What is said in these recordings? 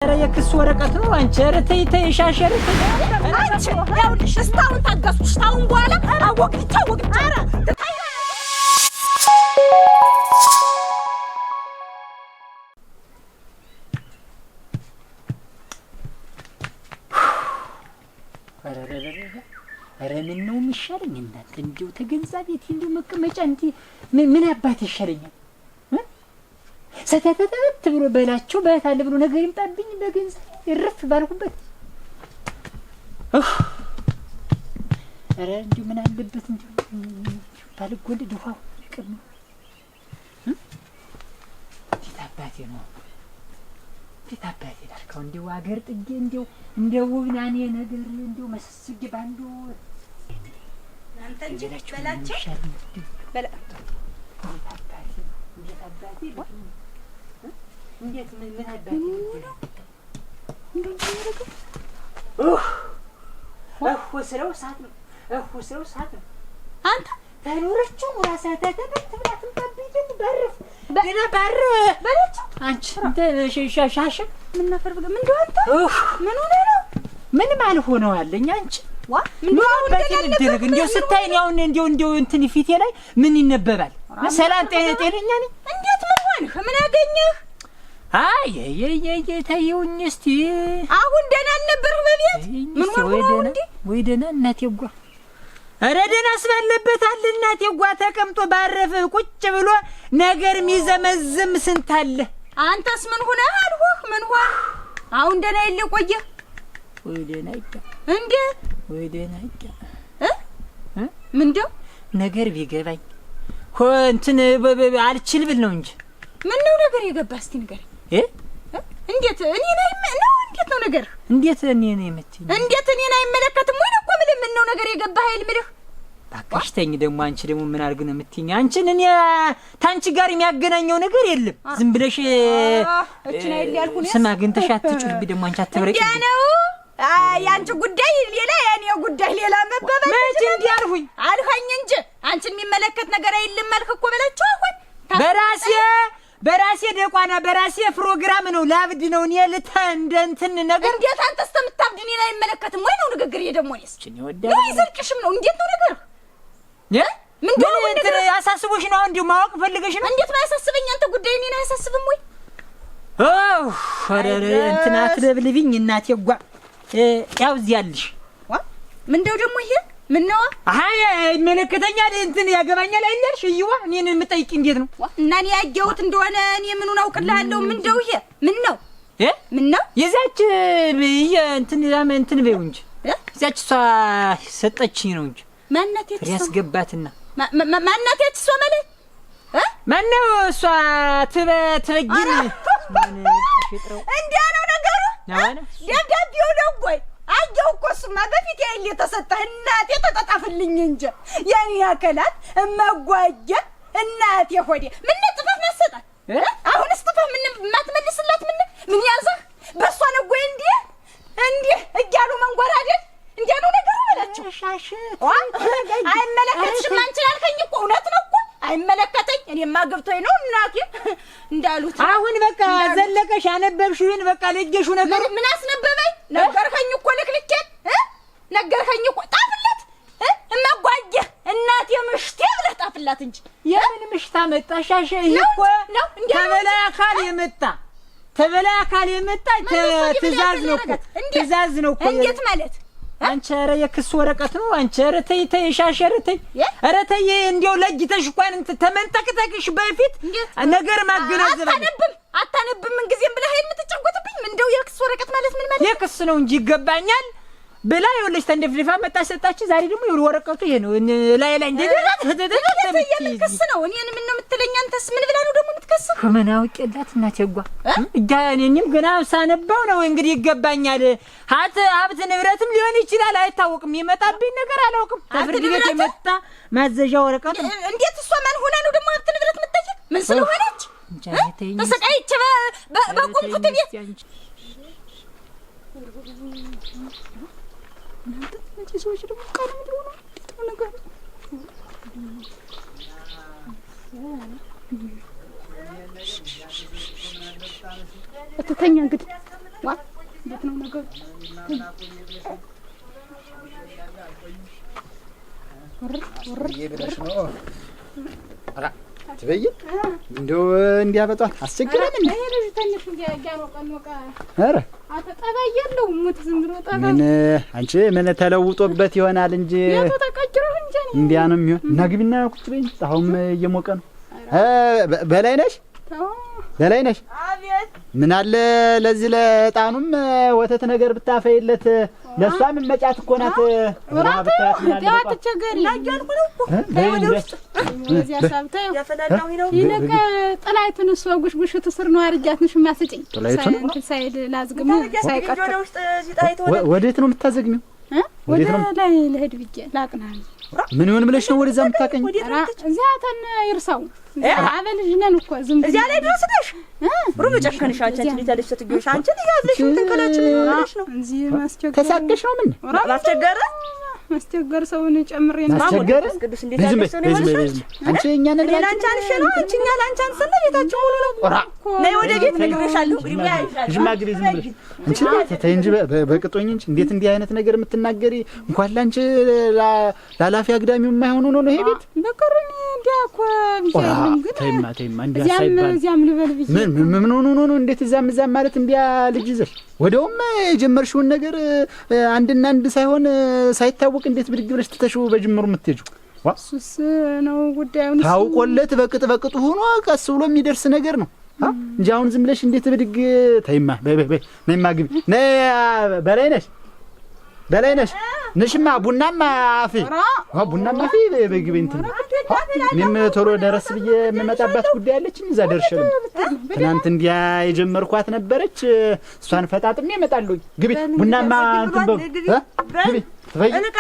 የክስ ወረቀት ነው። አንቺ ኧረ ተይ ተይ ሻሸር አንቺ ያውልሽ እስካሁን ታገስኩሽ። ታውን በኋላ አወቅች ኧረ ኧረ ምን ነው የሚሻለኝ እናንተ? እንዲሁ ተገንዛ ቤት እንዲሁ መቀመጫ እንዲ ምን አባት ይሻለኛል? ሰተተተት ብሎ በላቸው በታለ ብሎ ነገር ይምጣብኝ በገንዛ ይርፍ ባልኩበት። ኧረ እንዲሁ ምን አለበት እንዲሁ ባልጎልድ ውሃው ይቀርም እንዴት አባቴ ነው እንዴት አባቴ ዳርከው እንዲሁ አገር ጥጌ እንዲሁ እንደው ናኔ ነገር እንዲሁ መስስግ ባንዱ አንተ እንጂ በላቸው በላ እንዴት አባቴ እንዴት ምን አባቴ ነው እንደው ያረጋው ስለው ሳት ነው ስለው ሳት ነው አንተ ታኖረችው ራስህ ተተተብላትም ባቢደም ባረፍ ገና ባረ በላቸው አንቺ ሻሻ ምን ነፈር ብለ ምን እንደው አንተ ምን ሆነ ነው ምንም አልሆነው አለኝ አንቺ ዋ ምን እንደደረግ እንደው ስታይኝ አሁን እንደው እንትን ፊቴ ላይ ምን ይነበባል? ሰላም ጤነኛ ነኝ። እንዴት ምን ሆንህ? ምን አገኘህ? አይ ተይውኝ እስቲ። አሁን ደህና አልነበርህ በቤት? ምን ሆነ እንዴ? ወይ ደህና እናቴ ጓ ኧረ ደህና ስባለበታል እናቴ ጓ ተቀምጦ ባረፈ ቁጭ ብሎ ነገር ሚዘመዝም ስንት አለ። አንተስ ምን ሆነህ አልሆህ? ምን ሆነ? አሁን ደህና የለ ቆየህ? ወይ ደህና ይጣ እንዴ? ወይ ደህና ይጣ ምንድነው ነገር ቢገባኝ እንትን አልችል ብል ነው እንጂ ምን ነው ነገር የገባ እስቲ ንገረኝ። እንዴት እኔ ነኝ ነው እንዴት ነው ነገር? እንዴት እኔ ነኝ የምትይኝ? እንዴት እኔን አይመለከትም ወይ ነው? ምን ነው ነገር የገባ ኃይል ምልህ ባክሽተኝ ደግሞ አንቺ ደግሞ ምን አድርግ ነው የምትይኝ? አንቺን እኔ ታንቺ ጋር የሚያገናኘው ነገር የለም። ዝም ብለሽ እቺን አይል ያልኩኝ ስማ ግን ተሻትጩልብ ደግሞ አንቺ አትብረቂ ነው ያንቺ ጉዳይ ሌላ የኔ ጉዳይ ሌላ መባባል መቼ እንዲያልሁኝ አልኸኝ እንጂ አንቺን የሚመለከት ነገር አይልም አልክ እኮ በላቸው። አሁን በራሴ ደቋና በራሴ ፕሮግራም ነው ላብድ ነው እኔ ልታ እንደንትን ነገር እንዴት አንተ ስተምታብድ እኔን አይመለከትም ወይ ነው ንግግር? ደግሞ እኔስ ነው ይዘልቅሽም ነው እንዴት ነው ነገር? ምን ነው እንትን ያሳስቦሽ ነው እንዴ? ማወቅ ፈልገሽ ነው? እንዴት ባያሳስበኝ አንተ ጉዳይ እኔን አያሳስብም ወይ? ኧረ እንትን አትለብልብኝ እናቴ ጓ ያው እዚህ ያልሽ ምንድነው ደግሞ ይሄ? ምን ነው አይ መለከተኛል እንትን ያገባኛል አይደልሽ? እይዋ እኔን የምጠይቅ እንዴት ነው? እና እኔ ያየሁት እንደሆነ እኔ ምኑን አውቅልሃለሁ? ምንድነው ይሄ? ምን ነው ምን ነው የዛች እንትን በይው እንጂ የዛች እሷ ሰጠችኝ ነው እንጂ ማናት ያስገባትና ማናት እሷ ማለት ማነው እሷ ትበጊን እንዲያ ነው ነገሩ። ደብዳቤው ነው ወይ አየሁ እኮ እሱማ በፊት ያይል የተሰጠህ እናቴ ተጣጣፍልኝ እንጂ የኔ አከላት እማጓየ እናቴ ሆዴ ምን ጥፋት ማሰጣት አሁን ጥፋት ምን ማትመልስላት ምን ያዘህ በሷ ነው ወይ እንዴ እያሉ መንጎራደድ እንዴ ነው ነገሩ በላችሁ። አይመለከትሽም አንቺ ያልከኝ እኮ እውነት ነው እኮ አይመለከተኝ። እኔማ ገብቶኝ ነው እናቴ እንዳሉት። አሁን በቃ ዘለቀሽ አነበብሽውን በቃ ለጀሹ ነገር ምን አስነበበኝ? ነገርከኝ እኮ ልክልኬት ነገርከኝ እኮ ጣፍለት እማጓየ እናቴ ምሽቴ ብለህ ጣፍላት እንጂ የምን ምሽታ መጣሻሽ? እኮ ተበላይ አካል የመጣ ትእዛዝ ነው እኮ እንዴት ማለት አንቺ ኧረ የክስ ወረቀት ነው። አንቺ ኧረ ተይ ተይ ሻሸር ተይ ኧረ ተይ እንዲያው ለጅተሽ እንኳን ተመንጠቅጠቅሽ በፊት ነገር ማገናዘብ አታነብም ምን ጊዜም ብለህ የምትጫወትብኝ ምን እንደው የክስ ወረቀት ማለት ምን ማለት? የክስ ነው እንጂ ይገባኛል ብላ ይኸውልሽ ተንደፍልፋ መጣ ሰጣች። ዛሬ ደግሞ ይኸውልሽ ወረቀቱ ይሄ ነው ላይ ክስ ነው። እኔን ምን ነው የምትለኝ? አንተስ ምን ብላ ነው ደግሞ የምትከስው? ምን አውቄላት እናቴ ጓ እኔም ገና ሳነባው ነው እንግዲህ ይገባኛል። ሀብት ንብረትም ሊሆን ይችላል አይታወቅም። የመጣብኝ ነገር አላውቅም። ፍርድ ቤት የመጣ ማዘዣ ወረቀት እንዴት እሷ ማን ሆና ነው ደግሞ ሀብት ንብረት የምትጠይቅ? ምን ስለሆነች ተሰቃይቼ በቁምኩት ቤት እናንተ ሰዎች ደግሞ ቃል ምን ሆነ ነገር ተተኛ እንግዲህ ዋ ማጥናት ነው ነገሩ። ይብለሽ ነው አራ ትበይ እንደው እንዲያበጧት አስቸግረን እንዴ? አይ ልጅ ትንሽ ያሮቀ አረ አተጠባየለው ሙት ዝም ብሎ ጠባ ምን አንቺ ምን ተለውጦበት ይሆናል እንጂ የተቀጭረው እንጂ እንዲያ ነው የሚሆን። እና ግቢና ቁጭ በይ። አሁን እየሞቀ ነው። በላይ ነሽ በላይ ነሽ? አቤት። ምን አለ ለዚህ ለጣኑም ወተት ነገር ብታፈይለት ለሷም መጫት እኮ ናት። ወራቱ ያት ቸገር ያያልኩ ነው ወደ ውስጥ ወዚያ ሳብታ ያፈላላው ነው ይለቀ ጥላይቱን እሱ ጉሽጉሽ ትስር ነው አርጃት ነሽ ማሰጨኝ ሳይንት ሳይድ ላዝግም ሳይቀር ወደ ውስጥ ሲጣይቶ ወዴት ነው የምታዘግሚው? ወደ ላይ ለሄድ ብዬ ላቅና ምን ይሆን ብለሽ ነው ወደዛ የምታቀኝ? እዚያ ተን ይርሳው አበልጅ ነን እኮ ዝም እዚያ ላይ ድረስ ነሽ ሩብ ጨከንሽ አንቺ ልታለሽ ተትገሽ አንቺ ያዝልሽ ትንከላችን ሆነሽ ነው እዚህ ማስቸገር ተሳቀሽ ነው ምን ማስቸገር ሰውን ጨምሬ ነው ማስቸገር ቅዱስ እንዴት ያለሽ ነው ማለት አንቺ እኛ ነን አንቺ አንሽ ነው አንቺ እኛ ላንቺ አንሰነ ቤታችን ሙሉ ነው ነይ ወደ ቤት ነግሬሻለሁ እንግዲህ ያይሻል ጅማግሪ ዝም ብለሽ አንቺ ተይ እንጂ በቅጦኝ እንጂ እንዴት እንዲህ አይነት ነገር የምትናገሪ እንኳን ላንቺ ላላፊ አግዳሚው የማይሆኑ ነው ይሄ ቤት በቀሩኝ እንዲያኮ ቢያልም ግን ተይማ እንዲያ ሳይባል እዚያም ልበል ብዬ ምን ሆኖ እንዴት እዛም ማለት እንዲያ ልጅ ይዘሽ ወደውም የጀመርሽውን ነገር አንድና አንድ ሳይሆን ሳይታወቅ እንዴት ብድግ ብለሽ ትተሽው በጅምሩ የምትሄጂው? እሱስ ነው ጉዳዩን ታውቆለት በቅጡ ሆኖ ቀስ ብሎ የሚደርስ ነገር ነው እንጂ አሁን ዝም ብለሽ እንዴት ብድግ ተይማ ነይማ ግቢ ነይ በላይ ነሽ ነሽማ ቡናማ አፊ ቡናማ አፊ በግቢ እንትን እኔም ቶሎ ደረስ ብዬ የምመጣባት ጉዳይ አለችኝ እዛ ደርሼልም ትናንት እንዲያ የጀመርኳት ነበረች እሷን ፈጣጥሜ እመጣለሁ ግቢ ቡናማ እንትን ግቢ ተፈይ ነው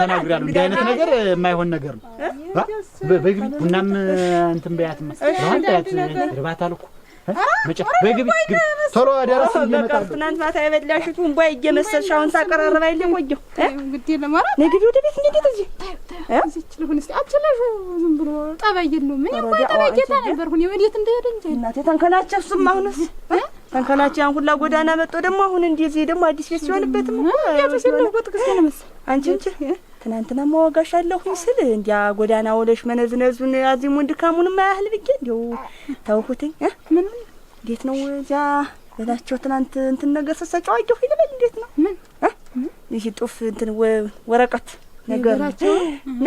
ተናግሬያለሁ እንዲህ አይነት ነገር የማይሆን ነገር ነው በግቢ ቡናም እንትን በያትማ እርባታል እኮ መጫ በግቢ ቶሎ ደረስ እየመጣሁ ትናንት ማታ የበላሽቱ እንቧይ እየመሰልሽ አሁን ሳቀራረባ ይለ ቆየው እንግዲህ ለማራ ነግቢ ወደ ቤት እንዴት እዚህ እዚች ልሁን እስቲ አትለሹ ዝም ብሎ ጠባይ ነው ምን ይቆይ ጠባይታ ነበር ሁኔ ወዴት እንደሄደ እንጂ እናቴ ተንከላቸውም አሁንስ ተንከላቸው ያን ሁላ ጎዳና መጥቶ ደግሞ አሁን እንደዚህ ደግሞ አዲስ ቤት ሲሆንበትም እኮ ያተሰለውት ከሰነ መሰል አንቺ ትናንትና ማወጋሻለሁኝ ስል እንዲያ ጎዳና ወለሽ መነዝነዙን አዚሙን ድካሙን ማያህል ብዬ እንዴው ታውኩትኝ ምን እንዴት ነው እዚያ በላቸው ትናንት እንትን ነገር ሰሰጫው አይደው ይልበል እንዴት ነው ምን ይሄ ጡፍ እንትን ወረቀት ነገር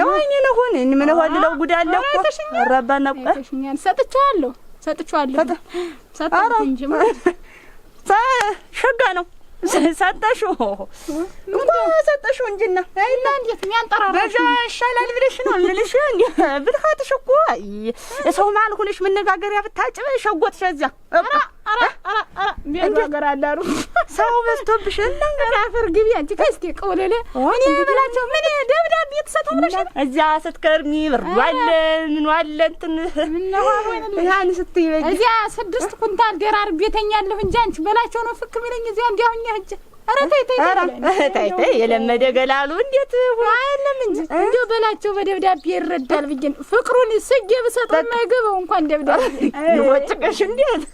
ነው አይኔ ነው ሆነ ምን ሆልለው ጉዳለ እኮ አራባና ተሽኛል ሰጥቻለሁ ሰጥቻለሁ እንጂ ማለት ሸጋ ነው ሰጣሽው እንኳን ሰጣሽው እንጂና አይና እንዴት የሚያንጠራራሽ በሻላል ብለሽ ነው ልልሽ እንዴ ብልሃትሽ እኮ ሰው ማል ሆነሽ መነጋገሪያ ብታጭበ ሸጎጥሽ እዚያ አራ ቢያጋገር አላሩ ሰው በስቶብሽ እና አፈር ግቢ አንቺ ከስቲ ቆለለ እኔ ብላቸው ምን ደብዳቤ ተሰጠው ብለሽ እዚያ ስትከርሚ ብርዋለ ምን ዋለ እንትን ምነው ሆነልሽ ያን ስትይበኝ እዚያ 6 ኩንታል ገራር ቤተኛለሁ እንጂ አንቺ በላቸው ነው ፍክ ሚለኝ እዚያ እንዲያውኛ እጅ አረ ተይ የለመደ ገላሉ እንዴት አይደለም እንጂ እንዴው በላቸው በደብዳቤ ይረዳል ብዬ ፍቅሩን ስጌ በሰጠው የማይገባው እንኳን ደብዳቤ ይወጭቀሽ እንዴት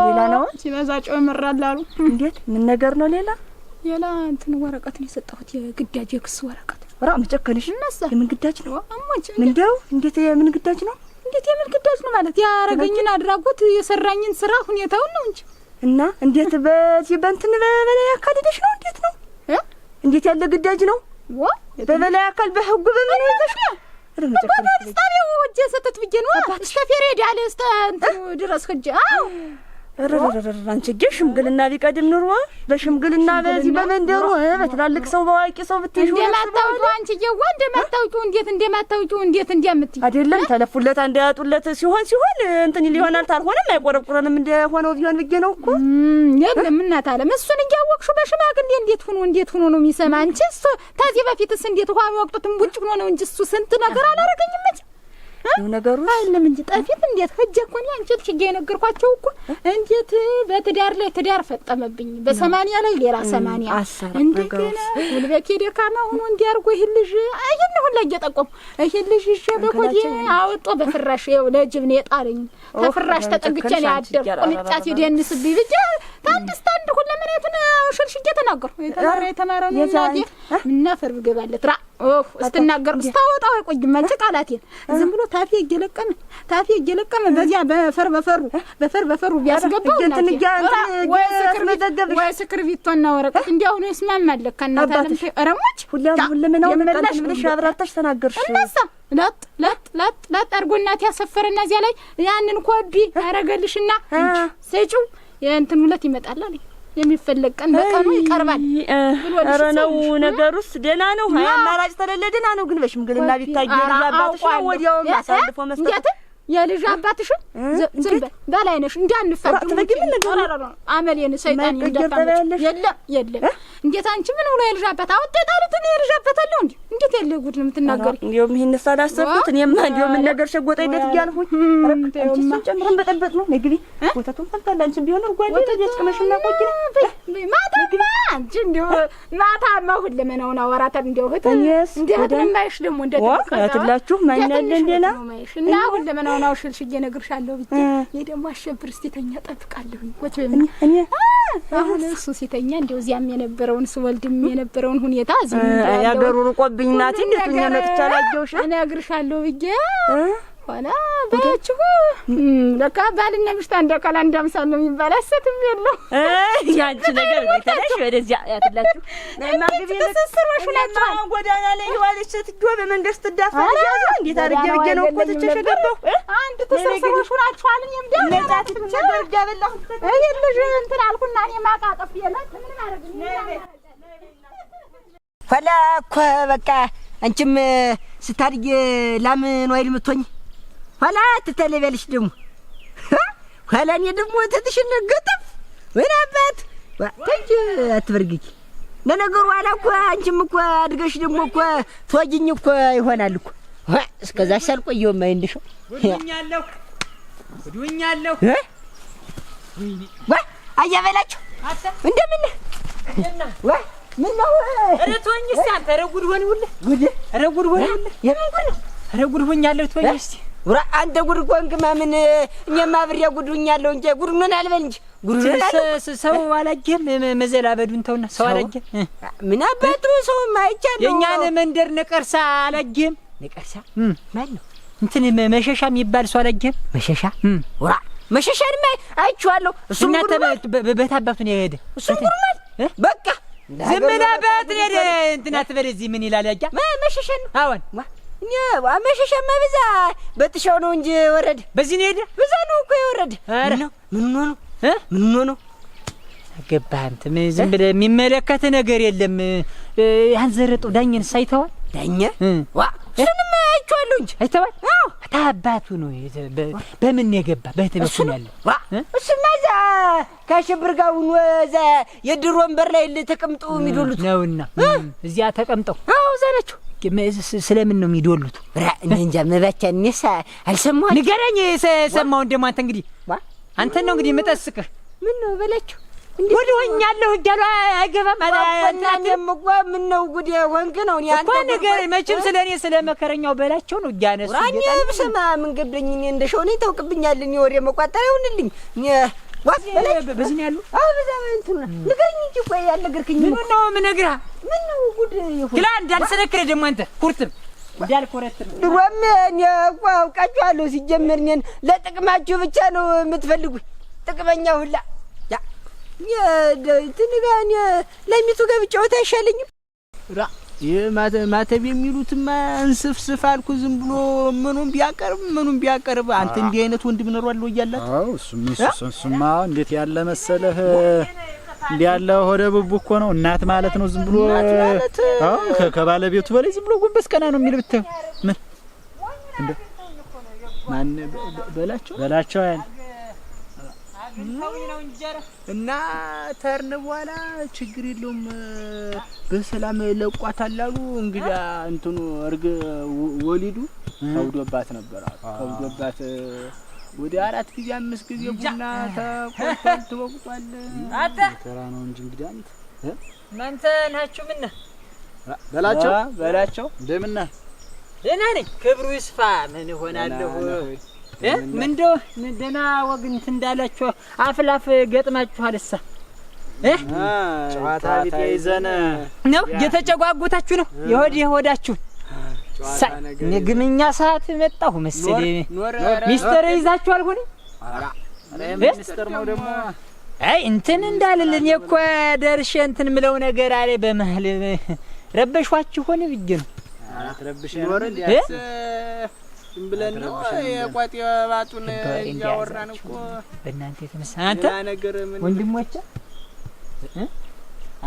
ሌላ ነው ሲበዛ ጨው ይመራል አሉ እንዴት ምን ነገር ነው ሌላ እንትን ወረቀት ነው የሰጠሁት የግዳጅ የክስ ወረቀት ወራ መጨከንሽ እናሳ የምን ግዳጅ ነው አሞች እንደው እንዴት የምን ግዳጅ ነው እንዴት የምን ግዳጅ ነው ማለት ያረገኝን አድራጎት የሰራኝን ስራ ሁኔታውን ነው እንጂ እና እንዴት በዚህ በእንትን በበላይ አካል ሄደሽ ነው እንዴት ነው እንዴት ያለ ግዳጅ ነው በበላይ አካል በህጉ በምን ይዘሽ ነው በስታቢው ወጀ ሰተት ብዬ ነው እስከፌሬድ ያለ እስተ እንትን ድረስ ኸጀ አው አንቺ ሽምግልና ቢቀድም ኑሮ በሽምግልና በዚህ በመንደሩ በትላልቅ ሰው በዋቂ ሰው ብትይሽ እንደማታውቁ አንቺ ይወ እንደማታውቁ እንዴት እንደምትይ አይደለም ተለፉለት አንዳያጡለት ሲሆን እንትን ሊሆናል ታልሆነም አይቆረቁረንም እንደሆነው ቢሆን ብዬ ነው እኮ የለም እናት አለ እሱን እያወቅሹ በሽማግሌ እንዴት ሆኖ ነው የሚሰማ አንቺ እሱ ታዚህ በፊትስ እንዴት ውሃ ወቅቱም ቡጭ ሆኖ ነው እንጂ እሱ ስንት ነገር አላረገኝም እንጂ ነገሩ አይደለም እንጂ ጠፊት እንዴት ኸጀ እኮ ነው አንቺ ልጅ የነገርኳቸው እኮ እንዴት በትዳር ላይ ትዳር ፈጠመብኝ በ80 ላይ ሌላ 80 እንደገና ወልበኬ ደካማ ሆኖ እንዲያርጎ ይልጅ አይን ሁሉ እየጠቆም ይልጅ በኮዲ አውጦ በፍራሽ ይው ለጅብ ነው የጣለኝ ተፍራሽ ተጠግቼ ነው ያደርኩ ምጣት ይደንስብኝ ብቻ ታንድ ሁለመናቱን ሽልሽጌ ተናገሩ። የተማረ ነው እናቴ ምናፈር ብገባለት ራ ኦፍ እስትናገር ስታወጣው አይቆይም አንቺ ቃላቴን ዝም ብሎ ታፊ እየለቀመ በዚያ በፈር ቢያስገባው ወይ ስክር ቢቶና ወረቀት እንዲያው ነው ይስማማል ከናታለም ረሞች ሁለመናው መጣሽ ብለሽ አብራርታሽ ተናገርሽ እናሳ ላጥ አርጎናት ያሰፈረና እዚያ ላይ ያንን ኮቢ አረገልሽና ሰጪው የእንትን ሁለት ይመጣል አለ የሚፈለግ ቀን በቀኑ ይቀርባል። ኧረ ነው ነገሩስ ደህና ነው። አማራጭ ተለለ ደህና ነው። ግን በሽምግልና ቢታዩ ልጅ አባትሽ ወዲያው ማሳልፎ መስጠት የልጅ አባትሽ ዝም በላይነሽ እንዳንፈቅድ አመሌን ሰይጣን እንዳታመጭ የለም እንዴት አንቺ ምን ብሎ የልጅ አባት አወጣጣሉት ነው የልጅ አባት አለው እንዴ እንዴት ያለ ጉድ ነው የምትናገሪ? እንዴው ምን ሳላሰብኩት እኔማ እንዴው ምን ነገር ሸጎጠይበት ይያልሁኝ ረክተውማ ጨምረን በጠበጥ ነው ነግቢ ወተቱን ፈልታል አንቺ ቢሆን ጓዴ ያስቀመሽና ቆጅ ማታ አንቺ እንዴው ማታ ማሁን ለመናውና ወራታ እንዴው ህተስ እንዴት ማይሽ ደሞ እንደተከታተላችሁ ማይናለ እንደና እና ሁን ለመናውና ሽልሽዬ ነግርሻለሁ ብቻ እኔ ደሞ አሸብር እስቲ ተኛ ጠብቃለሁኝ ወጭ እኔ አሁን እሱ ሲተኛ እንደው እዚያም የነበረውን ስወልድም የነበረውን ሁኔታ ዝም ያገሩ ቆብኝ ናቲ እንደኛ መጥቻላጆሽ እነግርሻለሁ ብዬ ወላ ባችሁ ለካ ባልና ሚስት አንደካላ እንዳምሳል ነው የሚባል አሰትም የለው ያንቺ ነገር ወይተሽ ወደዚያ ያትላችሁ ማግቢ ተሰሰረሽ ሁላችሁ ጎዳና ላይ ይዋለች ስትጆ በመንገድ ስትዳፋ ያዙ እንዴት አድርጌ ብዬ ነው እኮ ተቸገርኩ አንድ ተሰሰረሽ ሁላችሁ አልን የምደው ነጣት ተቸገር ጃበላሁ ይልጅ እንትን አልኩና እኔ ማቃጠፍ የላት ምን ማረግ ፈላ እኮ በቃ አንቺም ስታድግ ላምን ወይል ምትሆኝ ኋላ ትተለበልሽ ደግሞ ኋላ እኔ ደግሞ ተትሽን ገጠፍ ምን አባት ተንጂ አትበርግቂ ለነገሩ ኋላ እኮ አንቺም እኮ አድገሽ ደግሞ እኮ ትወጂኝ እኮ ይሆናል እኮ እስከዛ ሳልቆየውም አይንድሽው ወዱኛለሁ አያበላችሁ እንደምን ዋ ምን ነው ረቶኝ እስቲ አንተ ረጉድ ሆነውልህ ረጉድ ሆነውልህ የምን ጉድ ረጉድ ሆኛለሁ ተወኝ እስቲ ወራ አንተ ጉድ ቆንክማ ምን እኛማ አብሬ ጉዱኛለሁ እንጂ ጉዱን አልበል እንጂ ጉዱን ሰው አላየህም መዘላበዱን ተውና ሰው አላየህም ምን አባቱ ሰው ማይቻለው የኛን መንደር ነቀርሳ አላየህም ነቀርሳ ማን ነው እንትን መሸሻ የሚባል ሰው አላየህም መሸሻ ወራ መሸሻን አይቼዋለሁ እሱ በታባቱ ነው የሄደ እሱ ጉዱን በቃ ዘመናባት ነው እንትና ተበለዚህ ምን ይላል ያጃ መሸሻ ነው አዎን መሸሻማ በዛ በጥሻው ነው እንጂ ወረደ በዚህ ነው ሄደ በዛ ነው እኮ የወረደ ምን ነው አገባህ አንተ ዝም ብለህ የሚመለከት ነገር የለም ያንዘረጡ ዳኘን ሳይተዋል ዳኘ እሱንም አይቼዋለሁ እንጂ አይተዋል ታባቱ ነው በምን የገባ በተበሱ ያለው እሱማ እዛ ከሽብር ጋር ወዛ የድሮ ወንበር ላይ ተቀምጦ የሚዶሉት ነውና እዚያ ተቀምጠው እዛ ናቸው ስለምን ነው የሚዶሉት እንጃ መባቻ እኔሳ አልሰማሁም ንገረኝ ሰማው እንደማ አንተ እንግዲህ አንተ ነው እንግዲህ መጠስቅህ ምን ነው በላችሁ ጉድ ሆኛለሁ እያሉ አይገባም እናንተም እኮ ምን ነው ጉድ ሆንክ ነው አንተ ነገር መቼም ስለኔ ስለመከረኛው በላቸው ነው እያነሱ ራኛ ብሰማ ምን ገደኝ እኔ እንደሸው ነኝ ታውቅብኛል እኔ ወሬ መቋጠር ይሁንልኝ በዚህ ያሉ በዛ እንትን ንገረኝ እንጂ ቆይ ያልነገርከኝ ምን ነው ምነግራ ምን ነው ጉድ ይሁን ግላ እንዳልሰነክረ ደግሞ አንተ ኩርትም እንዳልኮረትም ድሮም እኔ እኮ አውቃችኋለሁ ሲጀመር እኔን ለጥቅማችሁ ብቻ ነው የምትፈልጉኝ ጥቅመኛ ሁላ ትንጋኝ ለሚቱ ገብጫውታ አይሻለኝም ማተብ የሚሉትማ እንስፍስፍ አልኩ ዝም ብሎ ምኑም ቢያቀርብ አንተ እንዲህ አይነት ወንድም ኖሯል ወያላት አዎ እሱማ እንዴት ያለ መሰለህ እንዲህ ያለ ሆደ ብቡ እኮ ነው እናት ማለት ነው ዝም ብሎ አዎ ከባለቤቱ በላይ ዝም ብሎ ጎንበስ ቀና ነው የሚል ብታይ ምን እንደ ማን በላቸው ያን እና ተርን በኋላ ችግር የለውም በሰላም ለቋታል አሉ እንግዲህ እንትኑ እርግ ወሊዱ ከውዶባት ነበር ከውዶባት ወደ 4 ጊዜ 5 ጊዜ ቡና ተቆልቷል ተወቅቷል ተራ ነው እንጂ እንግዲህ እናንተ ናችሁ ምን በላቸው እንደምን ነህ ደህና ነኝ ክብሩ ይስፋ ምን ሆናለሁ ምንድነው ደህና ወግ እንትን እንዳላችሁ አፍላፍ ገጥማችኋልሳ ጨዋታ ቢጤ ይዘን ነው እየተጨጓጉታችሁ ነው የሆዳችሁ ግምኛ ሰዓት መጣሁ መሰለኝ ሚስተር ይዛችኋል ሁኒ ሚስተር ነው ደግሞ አይ እንትን እንዳልልን እኮ ደርሼ እንትን ምለው ነገር አለ በመሃል ረበሽዋችሁ ሆነ ብዬ ነው አትረብሽኝ ወረድ ብለን ነው የቋጤ ባጡን ያወራን እኮ በእናንተ የተነሳ አንተ ወንድሞቼ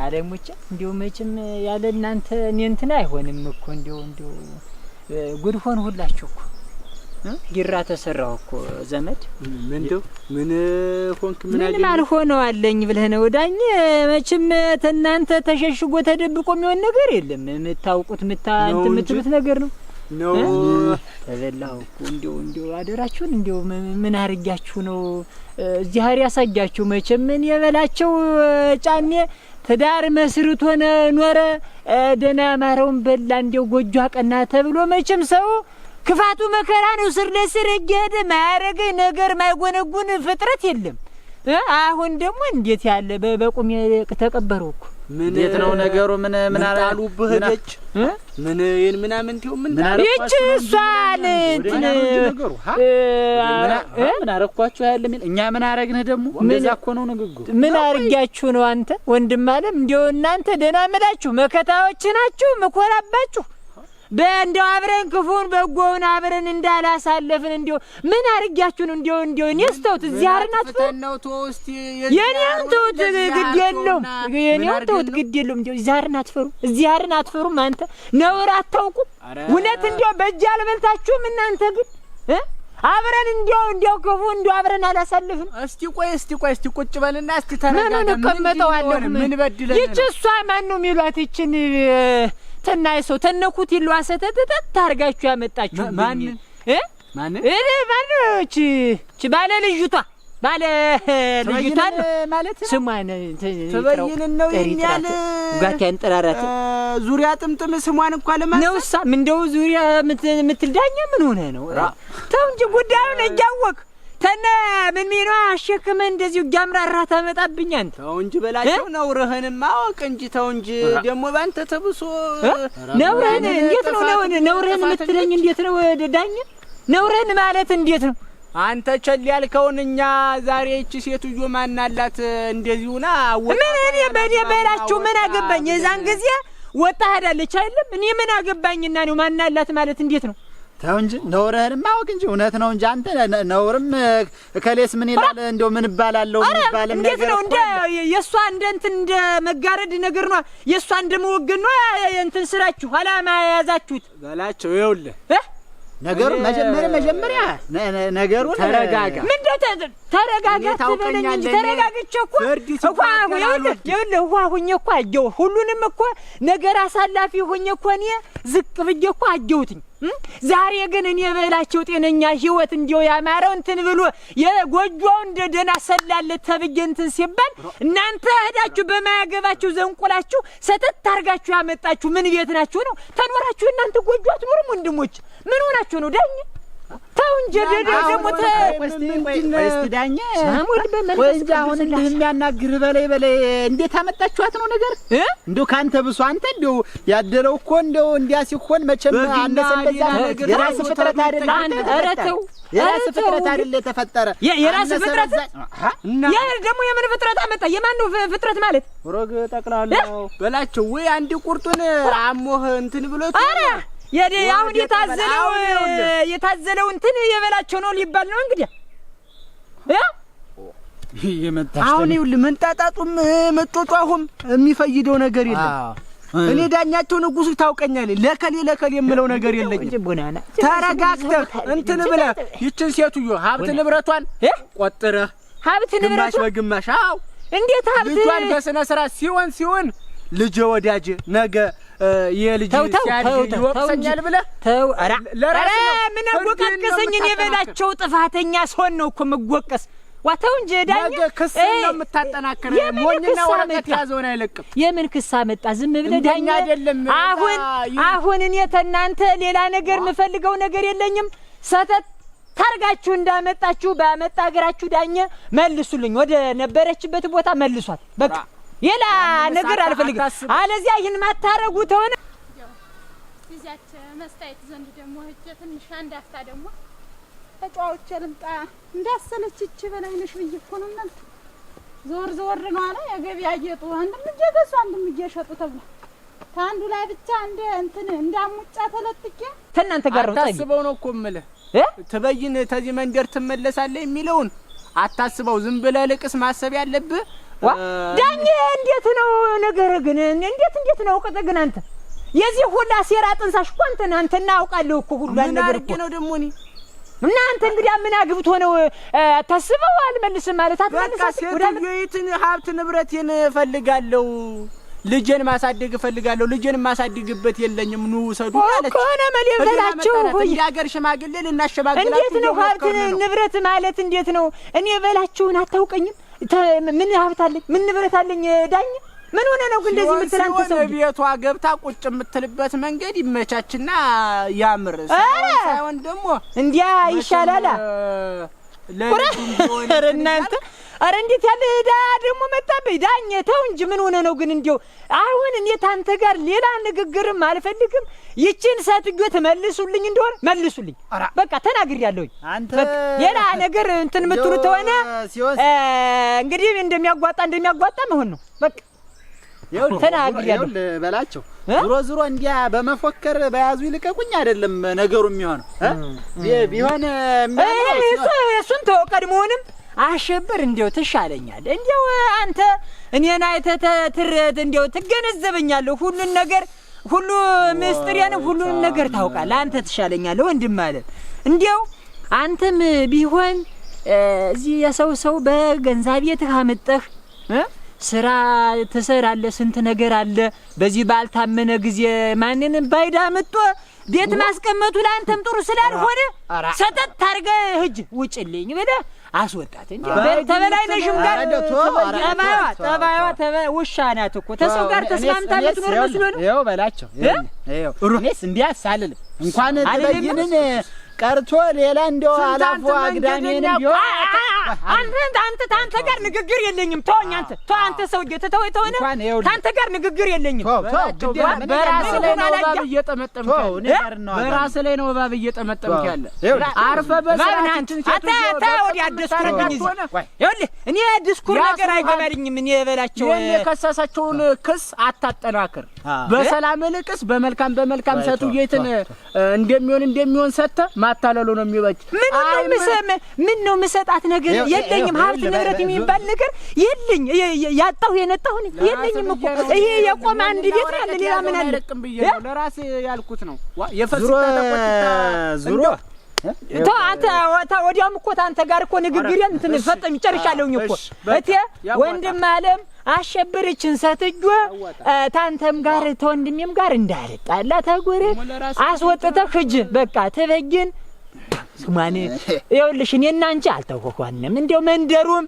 አደሞቼ እንዲው መቼም ያለ እናንተ እኔ እንትን አይሆንም እኮ እንዲው ጉድ ሆን ሁላችሁ እኮ ጊራ ተሰራው እኮ ዘመድ ምን ሆንክ ምን አልሆነው አለኝ ብለህ ነው ዳኝ መቼም ተናንተ ተሸሽጎ ተደብቆ የሚሆን ነገር የለም የምታውቁት የምትሉት ነገር ነው ተበላው እኮ እንዲው አደራችሁን እንዲው ምን አርጋችሁ ነው እዚህ ሀሪ ያሳጋችሁ መቼም ምን የበላቸው ጫኔ ትዳር መስርቶ ኖረ ደና ማረውን በላ እንዲው ጎጆ አቀና ተብሎ መቼም ሰው ክፋቱ መከራ ነው ስር ለስር እየሄደ ማያረገ ነገር ማይጎነጉን ፍጥረት የለም አሁን ደግሞ እንዴት ያለ በቁም ተቀበሩ እኮ እንዴት ነው ነገሩ ምን አሉ በህደች ምን ምናምን እንቴው ምን ይች ሷል ነገሩ ምን አረኳችሁ ያለ እኛ ምን አረግነህ ደግሞ እንደዛ እኮ ነው ንግግሩ ምን አርጋችሁ ነው አንተ ወንድም አለም እንዴው እናንተ ደና መላችሁ መከታዎች ናችሁ መኮራባችሁ በእንደው አብረን ክፉን በጎውን አብረን እንዳላሳለፍን እንዴው ምን አርጋችሁ ነው እንዴው እኔስ ተውት እዚህ አርናት ነው ተውስቲ የኔን ተውት ግድ የለውም የኔን ተውት ግድ የለውም እንዴው እዚህ አርናት ፈሩ እዚህ አርናት ፈሩ አንተ ነውር አታውቁም እውነት እንዴው በእጅ አልበልታችሁም እናንተ ግን አብረን እንዴው ክፉ እንዴው አብረን አላሳለፍን እስቲ ቆይ ቁጭ በልና እስቲ ተረጋጋ ምን ተቀመጠዋለሁ ምን በድለን ይች እሷ ማን ነው የሚሏት ይችን ተናይሶ ተነኩት ይሉ አሰተተት ታርጋችሁ ያመጣችሁ ማን ማነች ባለ ልጅቷ ማለት ስሟን ተበይንን ነው የሚያል ጋት ያንጠራራት ዙሪያ ጥምጥም ስሟን እንኳን ለማለት ነውሳ ምንደው ዙሪያ ምትልዳኛ ምን ሆነ ነው ተው እንጂ ጉዳዩን እያወቅ ተነ ምን ሚኖ አሸከመ እንደዚሁ ያምራራ ታመጣብኝ አንተ ተው እንጂ በላቸው ነውርህን ማወቅ እንጂ ተው እንጂ ደሞ ባንተ ተብሶ ነውርህን እንዴት ነው ነውርህን የምትለኝ እንዴት ነው ዳኛ ነውርህን ማለት እንዴት ነው አንተ ቸል ያልከውን እኛ ዛሬ እቺ ሴትዮ ማናላት እንደዚሁና ምን እኔ በኔ በላችሁ ምን አገባኝ የዛን ጊዜ ወጣ ሄዳለች አይደለም እኔ ምን አገባኝና ነው ማናላት ማለት እንዴት ነው ተው እንጂ ነውርህን ማወቅ እንጂ እውነት ነው እንጂ አንተ ነውርም ከሌስ ምን ይላል እንደው ምን ባላለው ምን ባለም ነገር እንዴት ነው እንደ የሷ እንትን እንደ መጋረድ ነገር ነው የሷ እንደመወገን ነው እንትን ስራችሁ አላማ ያዛችሁት በላቸው ይኸውልህ ነገሩ መጀመሪያ ነገሩን ተረጋጋ ምንድነው ተረጋጋ ትበለኝ እንጂ ተረጋግቼ እኮ ሁኜ እኮ አየሁ ሁሉንም እኮ ነገር አሳላፊ ሁኜ እኮ እኔ ዝቅ ብዬ እኮ አየሁትኝ ዛሬ ግን እኔ በላቸው ጤነኛ ህይወት እንዲው ያማረው እንትን ብሎ የጎጆው እንደደና ሰላለ ተብዬ እንትን ሲባል እናንተ ሄዳችሁ በማያገባችሁ ዘንቆላችሁ ሰተት ታርጋችሁ ያመጣችሁ ምን ቤት ናችሁ ነው ተኖራችሁ እናንተ ጎጆ አትኖሩም ወንድሞች ምን ሆናችሁ ነው ዳኛ ተው እንጂ ደግሞ እስቲ ዳኛ ወንጃ አሁን እንደሚያናግር በላይ እንዴት አመጣችኋት ነው ነገር እንደው ካንተ ብሶ አንተ እንደው ያደረው እኮ እንደው እንዲያ ሲሆን መቼም አነሰ እንደዛ ነገር የራስ ፍጥረት አይደለም አረተው የራስ ፍጥረት አይደለም የተፈጠረ የራስ ፍጥረት ያ ደግሞ የምን ፍጥረት አመጣ የማን ነው ፍጥረት ማለት ሮግ ጠቅላላው በላቸው ወይ አንድ ቁርጡን አሞህ እንትን ብሎት አሁን የታዘለው እንትን የበላቸው ነው ሊባል ነው እንግዲህ አሁን ይኸውልህ መንጣጣጡም መጮጫሁም የሚፈይደው ነገር የለም እኔ ዳኛቸው ንጉሱ ታውቀኛለህ ለከሌ የምለው ነገር የለኝም ተረጋግተህ እንትን ብለህ ይችን ሴትዮ ሀብት ንብረቷን ቆጥረህ ሀብት ንብረቷ በግማሽ አዎ እንዴት ሀብት ልጇን በስነ ስርዓት ሲሆን ልጅ ወዳጅ ነገ የልጅ ሲያድግ ይወቅሰኛል ብለህ ተው ለራስህ ምን አወቃቀሰኝ እኔ በላቸው ጥፋተኛ ሰውን ነው እኮ መወቀስ ዋታው እንጂ ዳኛ ነገ ክስ ነው የምታጠናክረው ሞኝና ወረቀት ያዘውን አይለቅም የምን ክስ አመጣ ዝም ብለህ ዳኛ አይደለም አሁን እኔ ተናንተ ሌላ ነገር የምፈልገው ነገር የለኝም ሰተት ታርጋችሁ እንዳመጣችሁ ባመጣ ሀገራችሁ ዳኛ መልሱልኝ ወደ ነበረችበት ቦታ መልሷት በቃ ሌላ ነገር አልፈልግም። አለዚያ ይህን ማታረጉ ተሆነ እዚያች መስታየት ዘንድ ደግሞ ሂጅ ትንሽ አንድ አፍታ ደግሞ ተጫዋቾች ልምጣ እንዳሰለችች በላይነሽ ብዬሽ እኮ ነው። እናንተ ዞር ዞር ነው አለ የገበያ ጌጡ አንድም እየገዙ አንድም እየሸጡ ተብሎ ታንዱ ላይ ብቻ እንደ እንትን እንዳሙጫ ተለጥቄ ተናንተ ጋር ነው ታስበው ነው እኮ እምልህ ትበይን ተዚህ መንደር ትመለሳለህ የሚለውን አታስበው። ዝም ብለህ ልቅስ ማሰብ ያለብህ ዳኝ እንዴት ነው ነገር ግን እንዴት ነው ቀጠ ግን አንተ የዚህ ሁላ ሴራ ጥንሳሽ እኮ አንተ እናውቃለሁ እኮ ሁሉ ነገር እኮ ነው ደግሞ እኔ እና አንተ እንግዲህ ምን አግብቶ ነው ታስበው አልመልስም ማለት አትመልሳት ወደየትን ሀብት ንብረቴን ፈልጋለሁ ልጄን ማሳደግ ፈልጋለሁ ልጄን ማሳደግበት የለኝም ኑ ሰዱ ማለት ኮነ መለበላችሁ ያገር ሽማግሌ ልናሸማግላችሁ እንዴት ነው ሀብት ንብረት ማለት እንዴት ነው እኔ በላችሁን አታውቀኝም ምን ሀብት አለኝ ምን ንብረት አለኝ ዳኝ ምን ሆነ ነው ግን እንደዚህ ምትላንተ ሰው ቤቷ ገብታ ቁጭ የምትልበት መንገድ ይመቻችና ያምር ሳይሆን ደግሞ እንዲያ ይሻላል እናንተ አረ እንዴት ያለ ዳ ደግሞ መጣበይ ዳኝ ተው እንጂ ምን ሆነ ነው ግን እንዴው አሁን እኔ ታንተ ጋር ሌላ ንግግርም አልፈልግም ይቺን ሰትጆ ተመልሱልኝ እንደሆነ መልሱልኝ በቃ ተናግሬያለሁኝ አንተ ሌላ ነገር እንትን ምትሉ ተሆነ እንግዲህ እንደሚያጓጣ መሆን ነው በቃ ተናግሬያለሁ በላቸው ዙሮ እንዲያ በመፎከር በያዙ ይልቀቁኝ አይደለም ነገሩ የሚሆነው ቢሆን እሱን ተው ቀድሞውንም አሸበር እንዴው ትሻለኛል እንዴው አንተ እኔና ትረት እንዴው ትገነዘበኛለህ ሁሉን ነገር ሁሉ ምስጥሪያን ሁሉን ነገር ታውቃለህ አንተ ትሻለኛለህ ወንድም ማለት እንዴው አንተም ቢሆን እዚህ የሰው በገንዘብ የተካመጠህ ስራ ተሰራለህ ስንት ነገር አለ በዚህ ባልታመነ ጊዜ ማንንም ባይዳ መጥቶ ቤት ማስቀመጡ ለአንተም ጥሩ ስላልሆነ ሰጠት ታርገህ ሂጅ ውጭልኝ ብለህ አስወጣት እንጂ ተበላይነሽም ጋር ተባይዋ ውሻ ናት እኮ ተሰው ጋር ተስማምታ ልትኖር መስሎ ነው ይኸው በላቸው ይኸው እኔስ እንዲያስ አልልም እንኳን ትበይንን ቀርቶ ሌላ እንደው አላፎ አግዳሜን ቢሆን አንተ ጋር ንግግር የለኝም ተወኝ አንተ ሰውዬ ተተወይተውና አንተ ጋር ንግግር የለኝም በራስ ላይ ነው ባብ እየጠመጠምክ በራስ ላይ ነው ባብ እየጠመጠምክ ያለ አርፈ በሰራችን አታ ወዲያ አደስኩርኝ ይኸውልህ እኔ ዲስኩር ነገር አይገባልኝም እኔ በላቸው የከሰሳቸውን ክስ አታጠናክር በሰላም ልቅስ በመልካም ሰቱየትን እንደሚሆን ሰተ ማታለሉ ነው የሚበጭ ምን ነው መሰጣት ነገር የለኝም ሀብት ንብረት የሚባል ነገር የለኝ ያጣሁ የነጣሁ የለኝም እኮ ይሄ የቆመ አንድ ቤት ያለ ሌላ ምን አለ ለራሴ ያልኩት ነው የፈስታ ተቆጥታ ዙሮ አንተ ወዲያም እኮ አንተ ጋር እኮ ንግግር እንትን ፈጠም ይጨርሻለሁኝ እኮ እቴ ወንድም አለም አሸብርችን ሰትጆ ታንተም ጋር ተወንድሜም ጋር እንዳልጣላ ተጎረ አስወጥተህ ሂጅ በቃ ተበጊን ስማኔ ይኸውልሽ እኔና አንቺ አልተወኳንም እንደው መንደሩም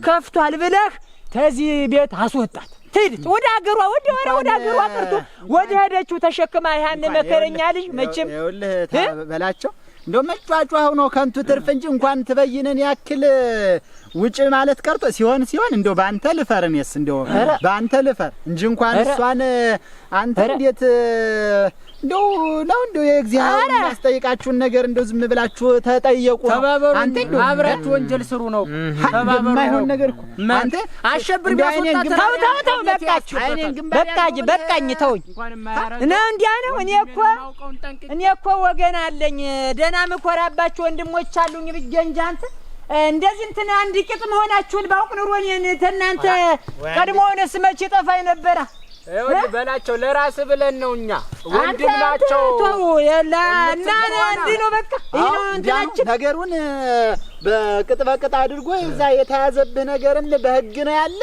ከፍቷል ብለህ ተዚህ ቤት አስወጣት ትሄድ ወደ አገሯ ወደ አገሯ ቀርቶ ወደ ሄደችው ተሸክማ ያን መከረኛ ልጅ መቼም ይኸውልህ በላቸው እንደው መጫጫው ሆኖ ከንቱ ትርፍ እንጂ እንኳን ትበይነን ያክል ውጭ ማለት ቀርቶ ሲሆን እንደው ባንተ ልፈርኔስ እንደው ባንተ ልፈር እንጂ እንኳን እሷን አንተ እንዴት እንደው የእግዚአብሔር ያስጠይቃችሁን ነገር እንደው ዝም ብላችሁ ተጠየቁ አንተ እንደው አብራችሁ ወንጀል ስሩ ነው ተባበሩ ማይሆን ነገር እኮ አንተ አሸብር ቢያስወጣ ተው በቃኝ ተውኝ እና እንዲያ ነው እኔ እኮ ወገን አለኝ ደና ምኮራባችሁ ወንድሞች አሉኝ ብዬ እንጂ አንተ እንደዚህ እንትን አንድ ቂጥ መሆናችሁን ባውቅ ኑሮ እኔን ተናንተ ቀድሞውንስ መቼ ጠፋኝ ነበር ይኸውልህ በላቸው ለራስ ብለን ነው እኛ ወንድም ናቸው ተው ያላ እና እንዲህ ነው በቃ ይሄ ነው እንትናችን ነገሩን በቅጥ አድርጎ እዛ የተያዘብህ ነገርም በህግ ነው ያለ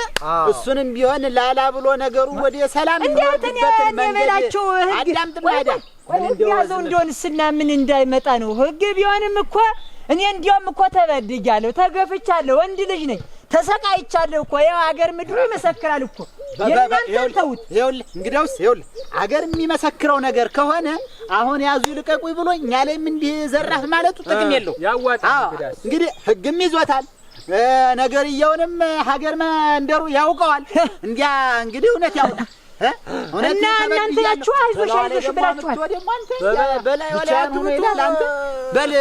እሱንም ቢሆን ላላ ብሎ ነገሩ ወደ ሰላም እንዲያውም በላቸው ህግ ያዘው እንደሆንስና ምን እንዳይመጣ ነው ህግ ቢሆንም እኮ እኔ እንዲያውም እኮ ተበድጃለሁ ተገፍቻለሁ ወንድ ልጅ ነኝ ተሰቃይቻለሁ እኮ ያው አገር ምድሩ ይመሰክራል እኮ የናንተን ተውት ይኸውልህ እንግዲያውስ አገር የሚመሰክረው ነገር ከሆነ አሁን ያዙ ልቀቁኝ ብሎ እኛ ላይም እንዲህ ዘራፍ ማለቱ ጥቅም የለው ያዋጣ እንግዲህ ህግም ይዞታል ነገርየውንም ሀገር መንደሩ ያውቀዋል። እንዲያ እንግዲህ እውነት ያውጣ እና እናንተ ናችሁ አይዞሽ አይዞሽ ብላችኋል። በላይ ወላ ይላል አንተ በል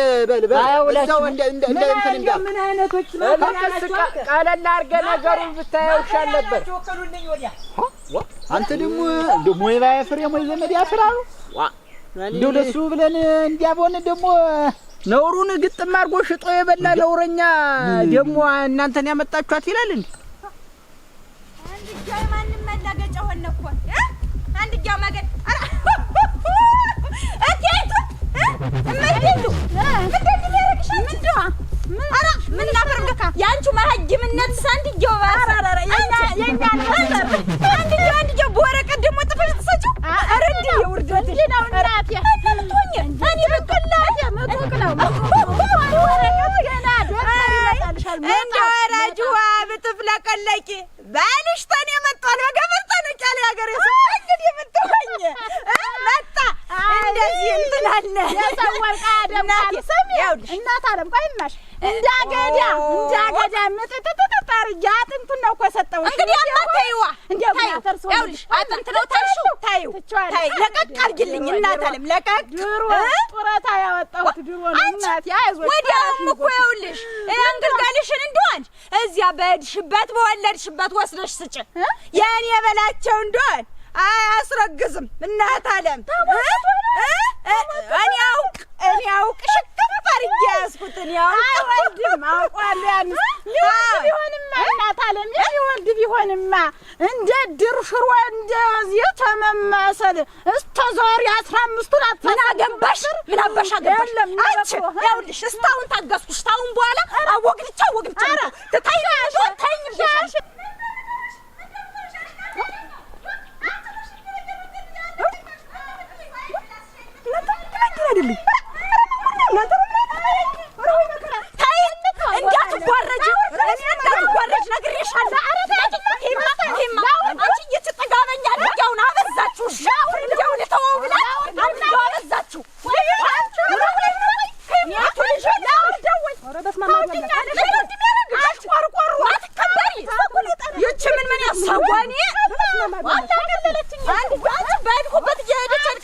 እዛው እንደ እንትን እንዳ ምን አይነቶች ቃለል አድርገህ ነገሩን ብታየው ይሻል ነበር። አንተ ደግሞ የባይ ፍሬ ሞይ ዘመድ ያፍራው እንደው ለሱ ብለን እንዲያቦን ደግሞ ነውሩን ግጥም አድርጎ ሽጦ የበላ ነውረኛ ደግሞ እናንተን ያመጣችኋት ይላል እንዴ? አንድ ጃይ ማንም መላገጫ ሆነ እኮ አንድ ጃው ማገድ አትይቱ እመይቱ ምንድን ያረግሻል? ምንድነው? አራ ምን ላፈርልካ ያንቺ ማህጅምነት ሳንት ጃው አራራ አንድ ጃው በወረቀት ደግሞ ጥፈሽ ተሰጪው አረንዲ ይወርደልሽ ነው እናት ያለምቶኝ እኔ በቀላል መጥወቅ ነው ወረቀት ገና ደርሰሽ ይመጣልሻል። እንደው አራጁዋ ብትፍለቀለቂ ባልሽ ተኔ መጣል በገበርተን ቃል ያገር ሰው እንግዲህ የምትሆኝ መጣ እንደዚህ እንትን አለ የሰወርቃ ደምቃል ሰሚያው እናት አለም ቆይማሽ እንዳገዳ ምጥጥጥጣር ያጥንቱን ነው እኮ ሰጠው። እንግዲህ አማታይዋ እንደው ያፈርሶ ይኸውልሽ አጥንት ነው ታልሹ ታዩ ታይ ለቀቅ አርግልኝ እናት አለም ለቀቅ ድሮ ጡረታ ያወጣሁት ድሮ ነው እናት ያይዞሽ ወዲያውም እኮ ይኸውልሽ እንግልጋልሽን እንደሆን እዚያ በሄድሽበት በወለድሽበት ወስደሽ ስጭ የኔ በላቸው እንደሆን አያስረግዝም እናት አለም እኔ አውቅ ሽክም አድርጌ ያዝኩት እኔ አይወልድም አውቃለሁ ያን ቢሆንማ እናት አለም ይወልድ ቢሆንማ እንደ ድርሽሮ እንደዚህ ተመመሰል እስከ ዛሬ 15ቱን ምን አገባሽ አንቺ ይኸውልሽ እስካሁን ታገስኩሽ ታውን በኋላ አወግድቻ ታይኝሽ እንዳትጓረጅ ነግሬሻለሁ። አንቺ እየተጠጋበኛ እንደውና አበዛችሁ እንደው ልተወው ብላ አበዛችሁ ይህች ምን ያሳዋኔ አንድ በሄድኩበት እየሄደች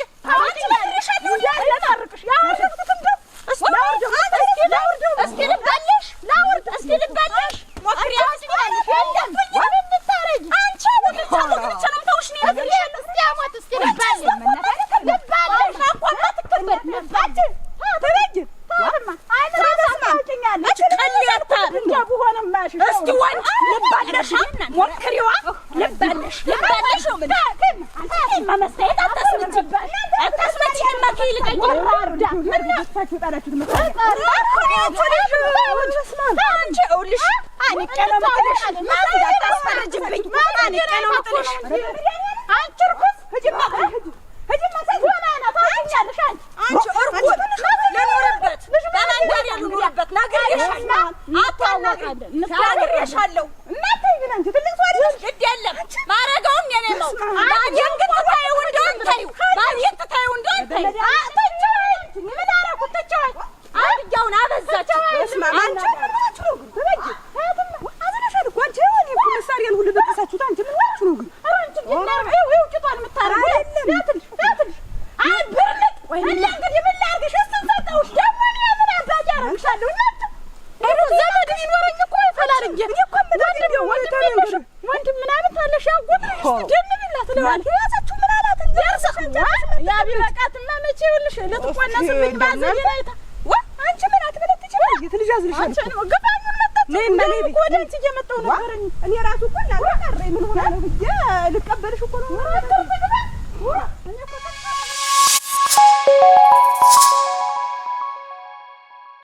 እኔ ራሱ እኮ እናንተ ቀረኝ ምን ሆነ ነው ብዬ ልቀበልሽ እኮ ነው